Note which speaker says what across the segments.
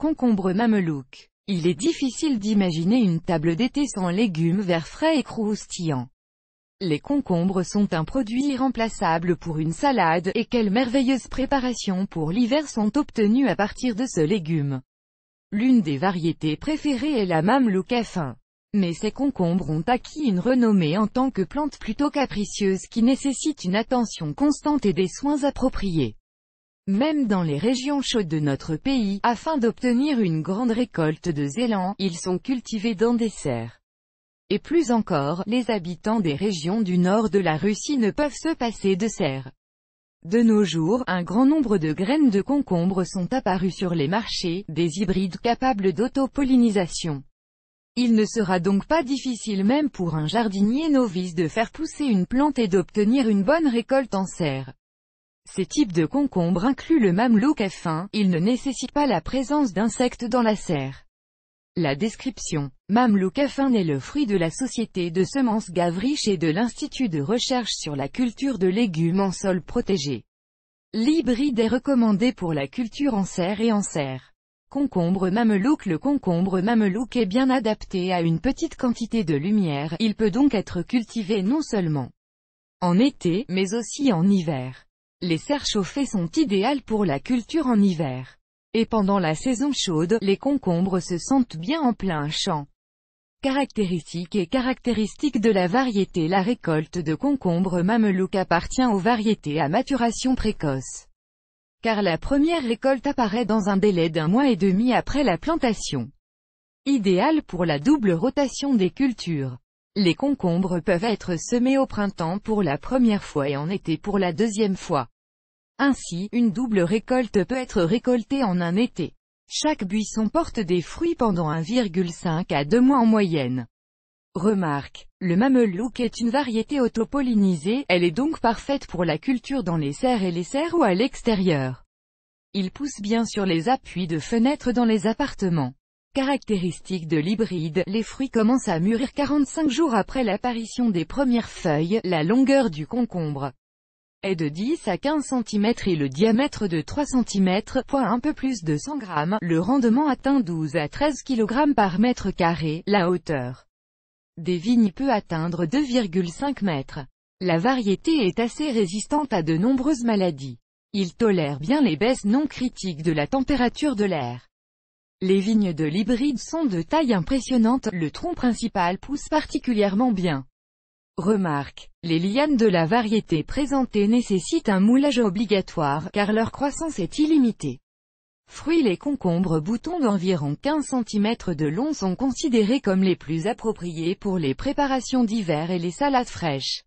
Speaker 1: Concombre mamelouk. Il est difficile d'imaginer une table d'été sans légumes verts frais et croustillants. Les concombres sont un produit irremplaçable pour une salade, et quelles merveilleuses préparations pour l'hiver sont obtenues à partir de ce légume. L'une des variétés préférées est la mamelouk F1. Mais ces concombres ont acquis une renommée en tant que plante plutôt capricieuse qui nécessite une attention constante et des soins appropriés. Même dans les régions chaudes de notre pays, afin d'obtenir une grande récolte de zélan, ils sont cultivés dans des serres. Et plus encore, les habitants des régions du nord de la Russie ne peuvent se passer de serres. De nos jours, un grand nombre de graines de concombre sont apparues sur les marchés, des hybrides capables d'autopollinisation. Il ne sera donc pas difficile même pour un jardinier novice de faire pousser une plante et d'obtenir une bonne récolte en serre. Ces types de concombres incluent le mamelouk F1, il ne nécessite pas la présence d'insectes dans la serre. La description. Mamelouk F1 est le fruit de la société de semences Gavriche et de l'Institut de recherche sur la culture de légumes en sol protégé. L'hybride est recommandé pour la culture en serre et en serre. Concombre mamelouk. Le concombre mamelouk est bien adapté à une petite quantité de lumière, il peut donc être cultivé non seulement en été, mais aussi en hiver. Les serres chauffées sont idéales pour la culture en hiver. Et pendant la saison chaude, les concombres se sentent bien en plein champ. Caractéristiques et caractéristiques de la variété. La récolte de concombre mamelouk appartient aux variétés à maturation précoce. Car la première récolte apparaît dans un délai d'1 mois et demi après la plantation. Idéal pour la double rotation des cultures. Les concombres peuvent être semés au printemps pour la première fois et en été pour la deuxième fois. Ainsi, une double récolte peut être récoltée en un été. Chaque buisson porte des fruits pendant 1,5 à 2 mois en moyenne. Remarque. Le mamelouk est une variété autopollinisée, elle est donc parfaite pour la culture dans les serres et les serres ou à l'extérieur. Il pousse bien sur les appuis de fenêtres dans les appartements. Caractéristique de l'hybride, les fruits commencent à mûrir 45 jours après l'apparition des premières feuilles, la longueur du concombre est de 10 à 15 cm et le diamètre de 3 cm, un peu plus de 100 g, le rendement atteint 12 à 13 kg par mètre carré, la hauteur des vignes peut atteindre 2,5 mètres. La variété est assez résistante à de nombreuses maladies. Il tolère bien les baisses non critiques de la température de l'air. Les vignes de l'hybride sont de taille impressionnante, le tronc principal pousse particulièrement bien. Remarque. Les lianes de la variété présentée nécessitent un moulage obligatoire, car leur croissance est illimitée. Fruits. Les concombres boutons d'environ 15 cm de long sont considérés comme les plus appropriés pour les préparations d'hiver et les salades fraîches.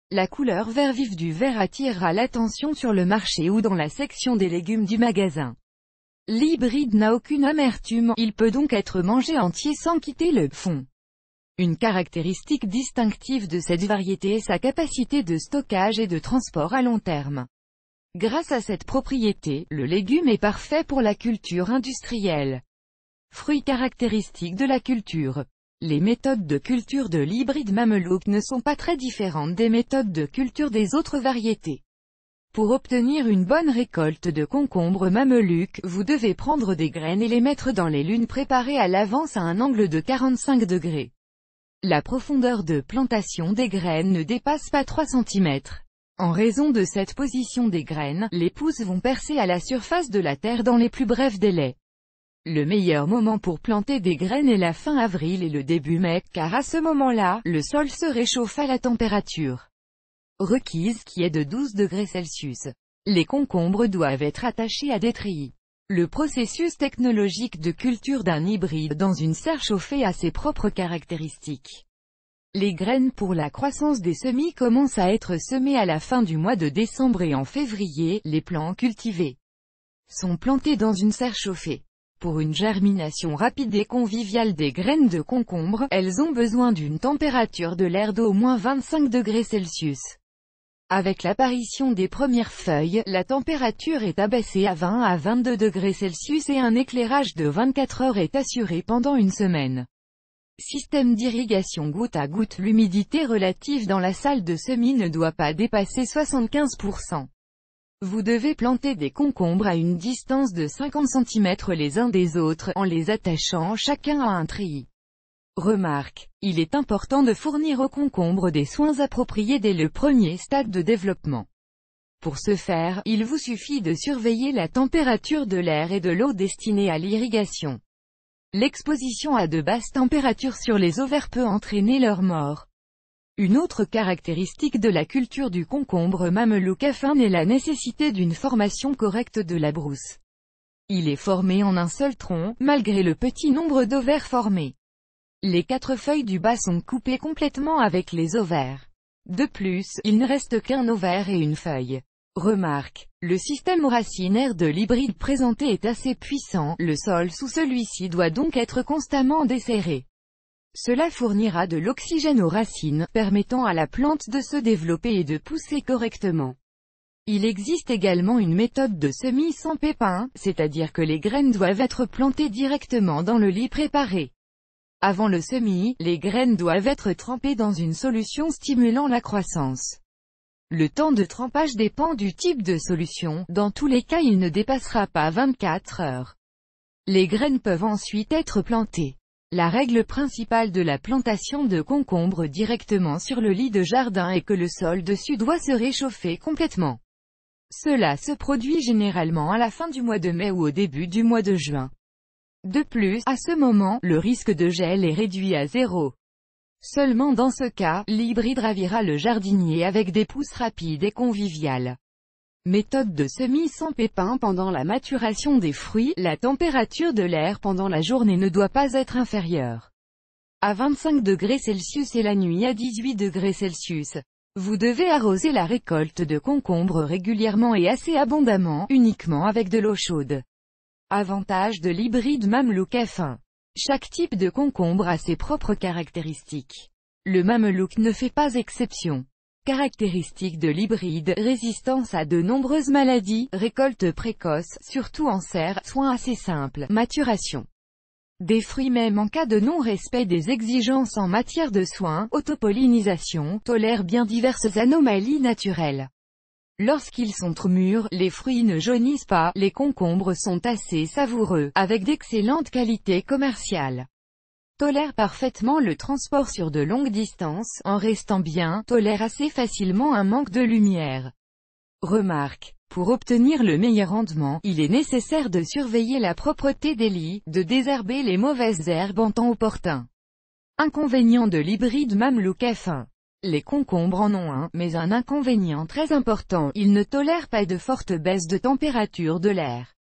Speaker 1: La couleur vert vif du verre attirera l'attention sur le marché ou dans la section des légumes du magasin. L'hybride n'a aucune amertume, il peut donc être mangé entier sans quitter le fond. Une caractéristique distinctive de cette variété est sa capacité de stockage et de transport à long terme. Grâce à cette propriété, le légume est parfait pour la culture industrielle. Fruits. Caractéristiques de la culture. Les méthodes de culture de l'hybride mamelouk ne sont pas très différentes des méthodes de culture des autres variétés. Pour obtenir une bonne récolte de concombre mamelouk, vous devez prendre des graines et les mettre dans les lunes préparées à l'avance à un angle de 45 degrés. La profondeur de plantation des graines ne dépasse pas 3 cm. En raison de cette position des graines, les pousses vont percer à la surface de la terre dans les plus brefs délais. Le meilleur moment pour planter des graines est la fin avril et le début mai, car à ce moment-là, le sol se réchauffe à la température requise, qui est de 12 degrés Celsius. Les concombres doivent être attachés à des treillis. Le processus technologique de culture d'un hybride dans une serre chauffée a ses propres caractéristiques. Les graines pour la croissance des semis commencent à être semées à la fin du mois de décembre et en février, les plants cultivés sont plantés dans une serre chauffée. Pour une germination rapide et conviviale des graines de concombre, elles ont besoin d'une température de l'air d'au moins 25 degrés Celsius. Avec l'apparition des premières feuilles, la température est abaissée à 20 à 22 degrés Celsius et un éclairage de 24 heures est assuré pendant une semaine. Système d'irrigation goutte à goutte. L'humidité relative dans la salle de semis ne doit pas dépasser 75%. Vous devez planter des concombres à une distance de 50 cm les uns des autres, en les attachant chacun à un treillis. Remarque, il est important de fournir aux concombres des soins appropriés dès le premier stade de développement. Pour ce faire, il vous suffit de surveiller la température de l'air et de l'eau destinée à l'irrigation. L'exposition à de basses températures sur les ovaires peut entraîner leur mort. Une autre caractéristique de la culture du concombre mamelouk F1 est la nécessité d'une formation correcte de la brousse. Il est formé en un seul tronc, malgré le petit nombre d'ovaires formés. Les 4 feuilles du bas sont coupées complètement avec les ovaires. De plus, il ne reste qu'un ovaire et une feuille. Remarque, le système racinaire de l'hybride présenté est assez puissant, le sol sous celui-ci doit donc être constamment desserré. Cela fournira de l'oxygène aux racines, permettant à la plante de se développer et de pousser correctement. Il existe également une méthode de semis sans pépins, c'est-à-dire que les graines doivent être plantées directement dans le lit préparé. Avant le semis, les graines doivent être trempées dans une solution stimulant la croissance. Le temps de trempage dépend du type de solution, dans tous les cas il ne dépassera pas 24 heures. Les graines peuvent ensuite être plantées. La règle principale de la plantation de concombres directement sur le lit de jardin est que le sol dessus doit se réchauffer complètement. Cela se produit généralement à la fin du mois de mai ou au début du mois de juin. De plus, à ce moment, le risque de gel est réduit à 0. Seulement dans ce cas, l'hybride ravira le jardinier avec des pousses rapides et conviviales. Méthode de semis sans pépins pendant la maturation des fruits, la température de l'air pendant la journée ne doit pas être inférieure à 25 degrés Celsius et la nuit à 18 degrés Celsius. Vous devez arroser la récolte de concombres régulièrement et assez abondamment, uniquement avec de l'eau chaude. Avantage de l'hybride mamelouk F1. Chaque type de concombre a ses propres caractéristiques. Le mamelouk ne fait pas exception. Caractéristiques de l'hybride, résistance à de nombreuses maladies, récolte précoce, surtout en serre, soins assez simples, maturation des fruits même en cas de non-respect des exigences en matière de soins, autopollinisation, tolère bien diverses anomalies naturelles. Lorsqu'ils sont trop mûrs, les fruits ne jaunissent pas, les concombres sont assez savoureux, avec d'excellentes qualités commerciales. Tolère parfaitement le transport sur de longues distances, en restant bien, tolère assez facilement un manque de lumière. Remarque, pour obtenir le meilleur rendement, il est nécessaire de surveiller la propreté des lits, de désherber les mauvaises herbes en temps opportun. Inconvénient de l'hybride mamelouk F1. Les concombres en ont un, mais un inconvénient très important, ils ne tolèrent pas de fortes baisses de température de l'air.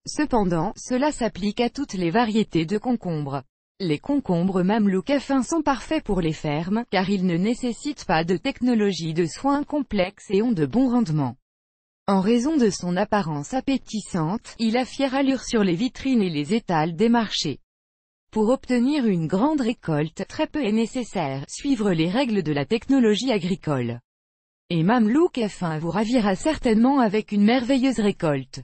Speaker 1: Cependant, cela s'applique à toutes les variétés de concombres. Les concombres mamelouk F1 sont parfaits pour les fermes, car ils ne nécessitent pas de technologie de soins complexes et ont de bons rendements. En raison de son apparence appétissante, il a fière allure sur les vitrines et les étals des marchés. Pour obtenir une grande récolte, très peu est nécessaire, suivre les règles de la technologie agricole. Et mamelouk F1 vous ravira certainement avec une merveilleuse récolte.